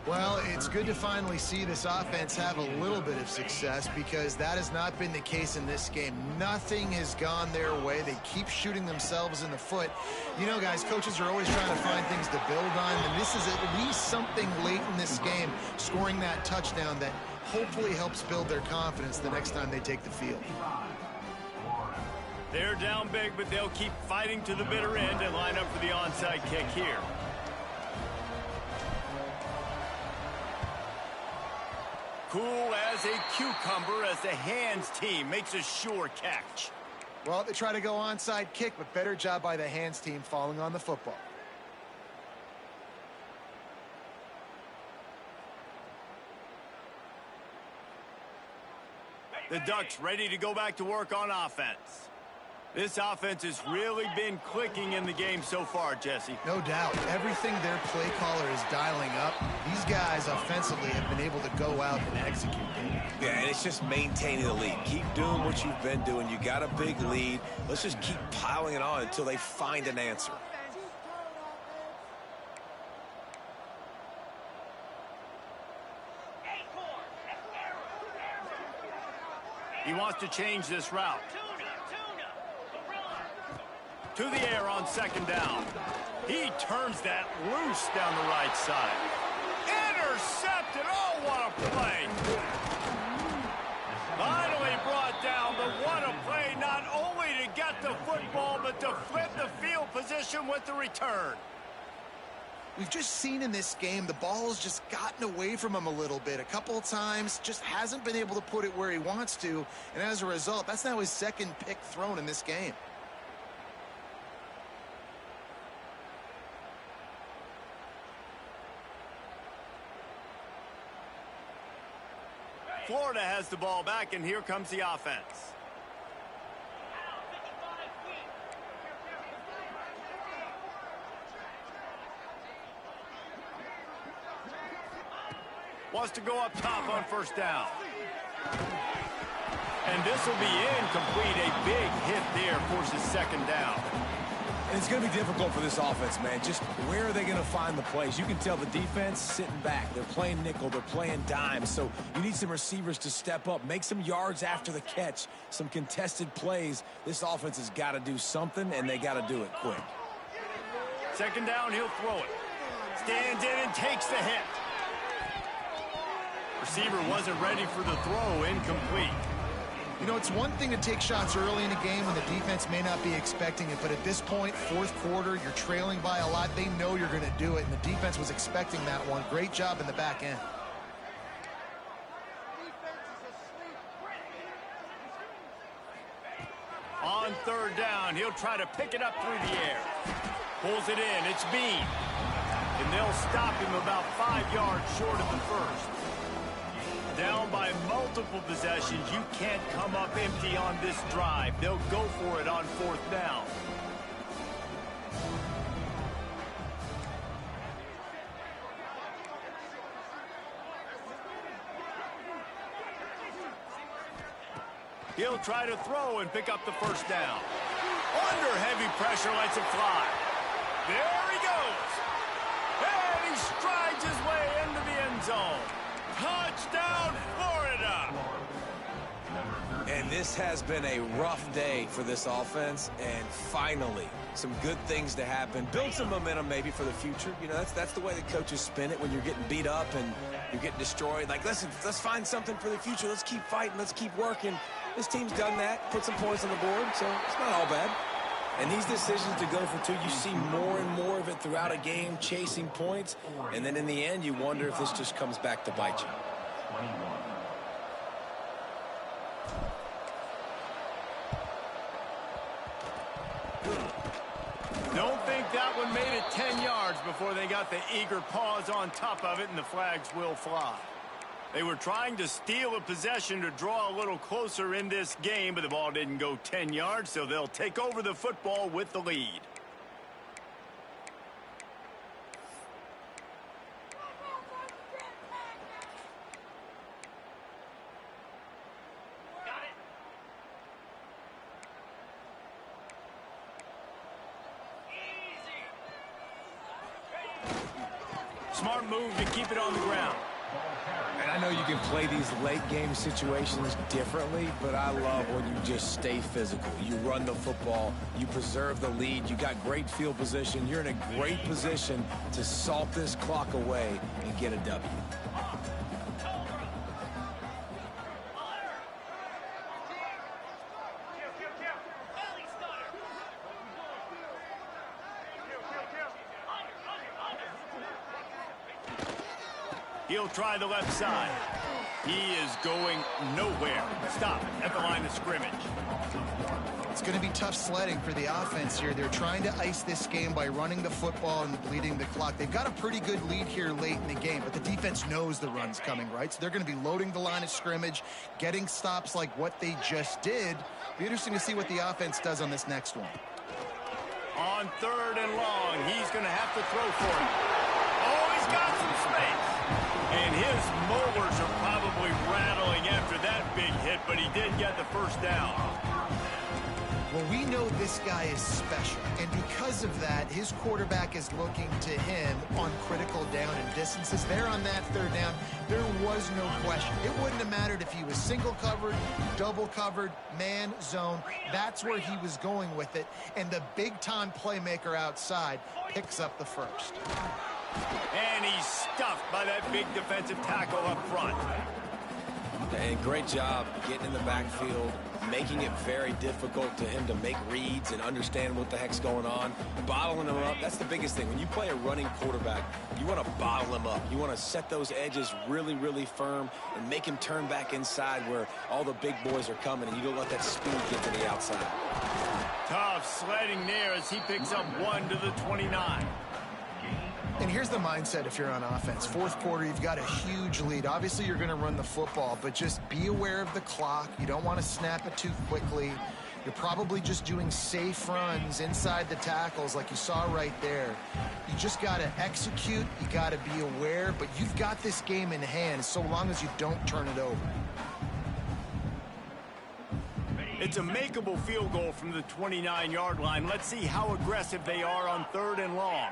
Well, it's good to finally see this offense have a little bit of success because that has not been the case in this game. Nothing has gone their way. They keep shooting themselves in the foot. You know, guys, coaches are always trying to find things to build on, and this is at least something late in this game, scoring that touchdown that hopefully helps build their confidence the next time they take the field. They're down big, but they'll keep fighting to the bitter end and line up for the onside kick here. Cool as a cucumber as the hands team makes a sure catch. Well, they try to go onside kick, but better job by the hands team falling on the football. The Ducks ready to go back to work on offense. This offense has really been clicking in the game so far, Jesse. No doubt. Everything their play caller is dialing up, these guys offensively have been able to go out and execute. Yeah, and it's just maintaining the lead. Keep doing what you've been doing. You got a big lead. Let's just keep piling it on until they find an answer. He wants to change this route. To the air on second down. He turns that loose down the right side. Intercepted. Oh, what a play. Finally brought down, but what a play, not only to get the football, but to flip the field position with the return. We've just seen in this game the ball has just gotten away from him a little bit. A couple of times, just hasn't been able to put it where he wants to, and as a result, that's now his second pick thrown in this game. Florida has the ball back, and here comes the offense. Wants to go up top on first down. And this will be incomplete. A big hit there, forces second down. And it's going to be difficult for this offense, man. Just where are they going to find the plays? You can tell the defense sitting back. They're playing nickel. They're playing dime. So you need some receivers to step up, make some yards after the catch, some contested plays. This offense has got to do something, and they got to do it quick. Second down, he'll throw it. Stands in and takes the hit. Receiver wasn't ready for the throw, incomplete. You know, it's one thing to take shots early in a game when the defense may not be expecting it, but at this point, fourth quarter, you're trailing by a lot. They know you're going to do it, and the defense was expecting that one. Great job in the back end. On third down, he'll try to pick it up through the air. Pulls it in, it's Bean. And they'll stop him about 5 yards short of the first. Down by multiple possessions, you can't come up empty on this drive. They'll go for it on fourth down. He'll try to throw and pick up the first down. Under heavy pressure, lets it fly. There he goes. And he strides his way into the end zone. Touchdown, Florida! And this has been a rough day for this offense, and finally, some good things to happen. Build some momentum maybe for the future. You know, that's the way the coaches spin it when you're getting beat up and you're getting destroyed. Like, listen, let's find something for the future. Let's keep fighting. Let's keep working. This team's done that, put some points on the board, so it's not all bad. And these decisions to go for two, you see more and more of it throughout a game, chasing points. And then in the end, you wonder if this just comes back to bite you. Don't think that one made it 10 yards before they got the eager paws on top of it, and the flags will fly. They were trying to steal a possession to draw a little closer in this game, but the ball didn't go 10 yards, so they'll take over the football with the lead. Smart move to keep it on the ground. And I know you can play these late-game situations differently, but I love when you just stay physical. You run the football. You preserve the lead. You got great field position. You're in a great position to salt this clock away and get a W. He'll try the left side. He is going nowhere. Stop at the line of scrimmage. It's going to be tough sledding for the offense here. They're trying to ice this game by running the football and bleeding the clock. They've got a pretty good lead here late in the game, but the defense knows the run's coming, right? So they're going to be loading the line of scrimmage, getting stops like what they just did. Be interesting to see what the offense does on this next one. On third and long, he's going to have to throw for it. Oh, he's got some space. And his molars are probably rattling after that big hit, but he did get the first down. Well, we know this guy is special, and because of that, his quarterback is looking to him on critical down and distances. There on that third down, there was no question. It wouldn't have mattered if he was single covered, double covered, man, zone. That's where he was going with it, and the big-time playmaker outside picks up the first. And he's stuffed by that big defensive tackle up front. And great job getting in the backfield, making it very difficult to him to make reads and understand what the heck's going on, bottling him up. That's the biggest thing. When you play a running quarterback, you want to bottle him up. You want to set those edges really, really firm and make him turn back inside where all the big boys are coming, and you don't let that speed get to the outside. Tough sledding there as he picks up 1 to the 29. And here's the mindset if you're on offense. Fourth quarter, you've got a huge lead. Obviously, you're going to run the football, but just be aware of the clock. You don't want to snap it too quickly. You're probably just doing safe runs inside the tackles like you saw right there. You just got to execute. You got to be aware, but you've got this game in hand so long as you don't turn it over. It's a makeable field goal from the 29-yard line. Let's see how aggressive they are on 3rd and long.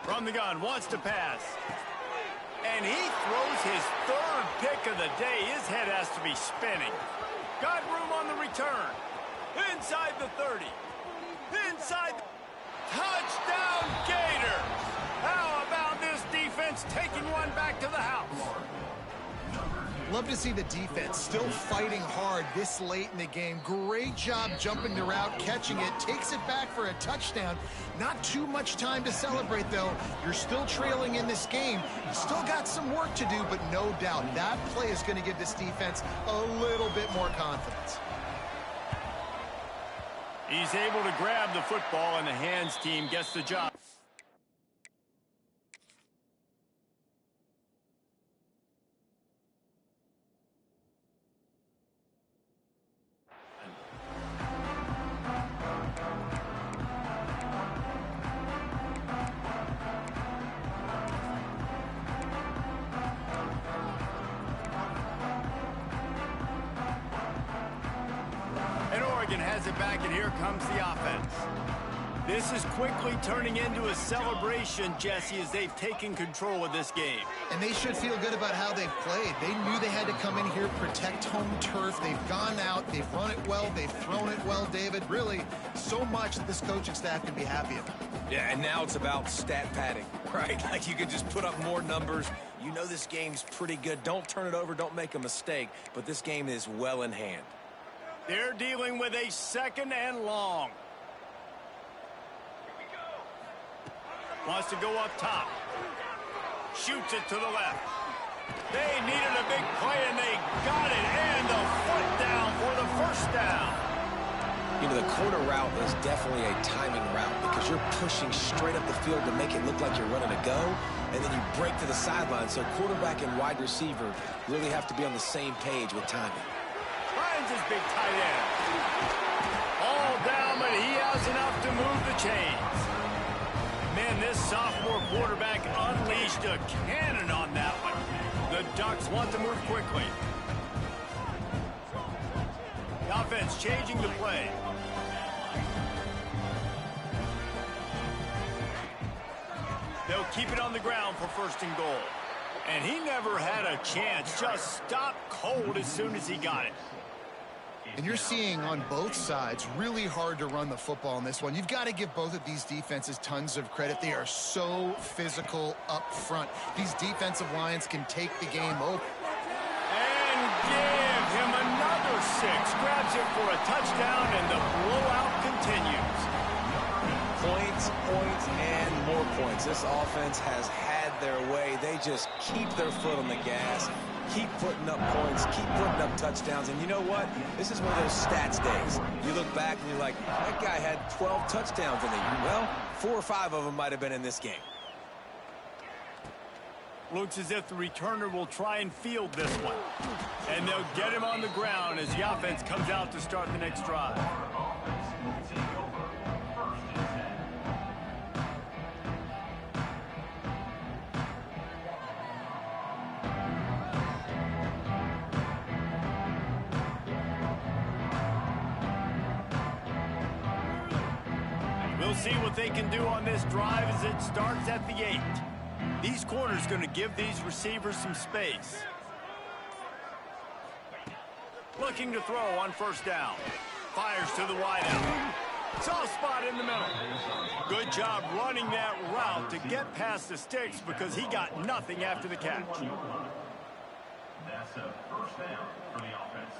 From the gun, wants to pass. And he throws his 3rd pick of the day. His head has to be spinning. Got room on the return. Inside the 30. Inside the... Touchdown Gators! How about this defense taking one back to the house? Love to see the defense still fighting hard this late in the game. Great job jumping the route, catching it, takes it back for a touchdown. Not too much time to celebrate, though. You're still trailing in this game. You still got some work to do, but no doubt that play is going to give this defense a little bit more confidence. He's able to grab the football, and the hands team gets the job. Has it back, and here comes the offense. This is quickly turning into a celebration, Jesse, as they've taken control of this game. And they should feel good about how they've played. They knew they had to come in here, protect home turf. They've gone out, they've run it well, they've thrown it well, David. Really, so much that this coaching staff can be happy about. Yeah, and now it's about stat padding, right? Like you can just put up more numbers. You know this game's pretty good. Don't turn it over, don't make a mistake, but this game is well in hand. They're dealing with a 2nd and long. Wants to go up top. Shoots it to the left. They needed a big play, and they got it. And the foot down for the 1st down. You know, the corner route is definitely a timing route because you're pushing straight up the field to make it look like you're running a go, and then you break to the sideline. So quarterback and wide receiver really have to be on the same page with timing. Finds his big tight end. All down, but he has enough to move the chains. Man, this sophomore quarterback unleashed a cannon on that one. The Ducks want to move quickly. The offense changing the play. They'll keep it on the ground for 1st and goal. And he never had a chance. Just stopped cold as soon as he got it. And you're seeing on both sides really hard to run the football in this one. You've got to give both of these defenses tons of credit. They are so physical up front. These defensive lines can take the game over. And give him another 6. Grabs it for a touchdown, and the blowout continues. Points, points, and more points. This offense has had their way. They just keep their foot on the gas. Keep putting up points, keep putting up touchdowns, and you know what? This is one of those stats days. You look back and you're like, that guy had 12 touchdowns in the year. Well, 4 or 5 of them might have been in this game. Looks as if the returner will try and field this one. And they'll get him on the ground as the offense comes out to start the next drive. We'll see what they can do on this drive as it starts at the 8. These corners going to give these receivers some space. Looking to throw on first down. Fires to the wideout. Soft spot in the middle. Good job running that route to get past the sticks because he got nothing after the catch. That's a first down for the offense.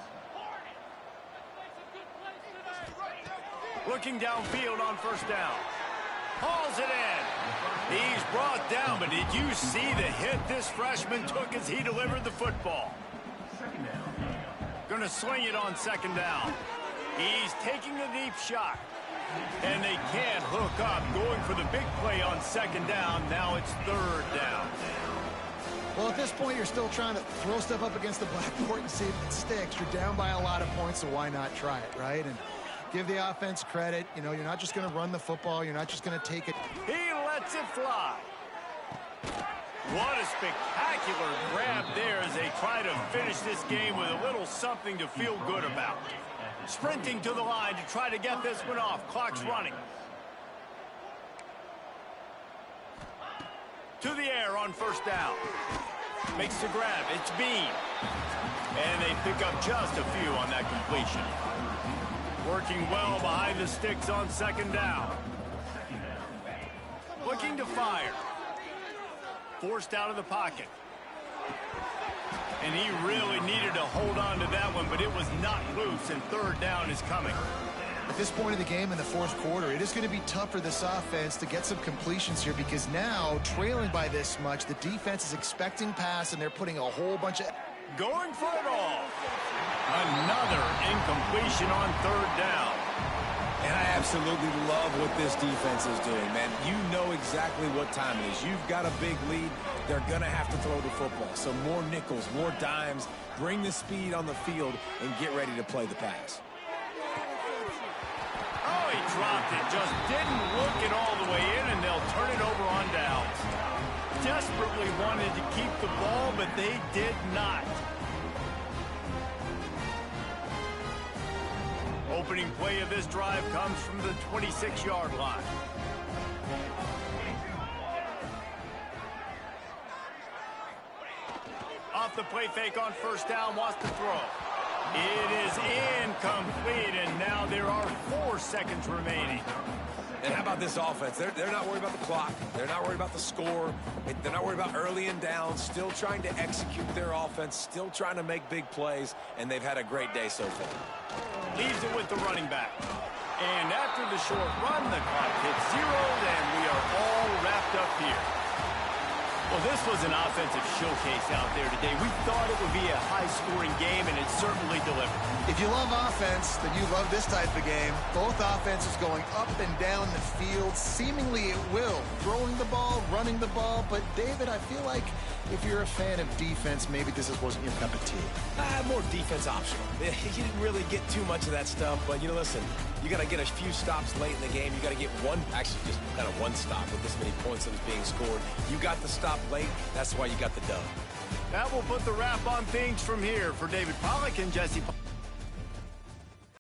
Looking downfield on first down. Hauls it in. He's brought down, but did you see the hit this freshman took as he delivered the football? Going to swing it on second down. He's taking a deep shot. And they can't hook up. Going for the big play on second down. Now it's third down. Well, at this point, you're still trying to throw stuff up against the blackboard and see if it sticks. You're down by a lot of points, so why not try it, right? And give the offense credit. You know, you're not just going to run the football. You're not just going to take it. He lets it fly. What a spectacular grab there as they try to finish this game with a little something to feel good about. Sprinting to the line to try to get this one off. Clock's running. To the air on first down. Makes the grab. It's Bean. And they pick up just a few on that completion. Working well behind the sticks on second down. Looking to fire. Forced out of the pocket. And he really needed to hold on to that one, but it was not loose, and third down is coming. At this point of the game in the fourth quarter, it is going to be tough for this offense to get some completions here because now, trailing by this much, the defense is expecting pass, and they're putting a whole bunch of... Going for it all. Another incompletion on third down. And I absolutely love what this defense is doing, man. You know exactly what time it is. You've got a big lead. They're going to have to throw the football. So more nickels, more dimes. Bring the speed on the field and get ready to play the pass. Oh, he dropped it. Just didn't look it all the way in, and they'll turn it over on downs. Desperately wanted to keep the ball, but they did not. Opening play of this drive comes from the 26-yard line. Off the play fake on first down, wants to throw. It is incomplete, and now there are 4 seconds remaining. And how about this offense? They're not worried about the clock. They're not worried about the score. They're not worried about early and down. Still trying to execute their offense. Still trying to make big plays. And they've had a great day so far. Leaves it with the running back. And after the short run, the clock hits 0, and we are all wrapped up here. Well, this was an offensive showcase out there today. We thought it would be a high-scoring game, and it certainly delivered. If you love offense, then you love this type of game. Both offenses going up and down the field, seemingly at will. Throwing the ball, running the ball. But, David, I feel like if you're a fan of defense, maybe this wasn't your cup of tea. More defense optional. You didn't really get too much of that stuff. But, you know, listen, you got to get a few stops late in the game. You got to get just kind of one stop with this many points that was being scored. You got the stop late. That's why you got the dub. That will put the wrap on things from here. For David Pollack and Jesse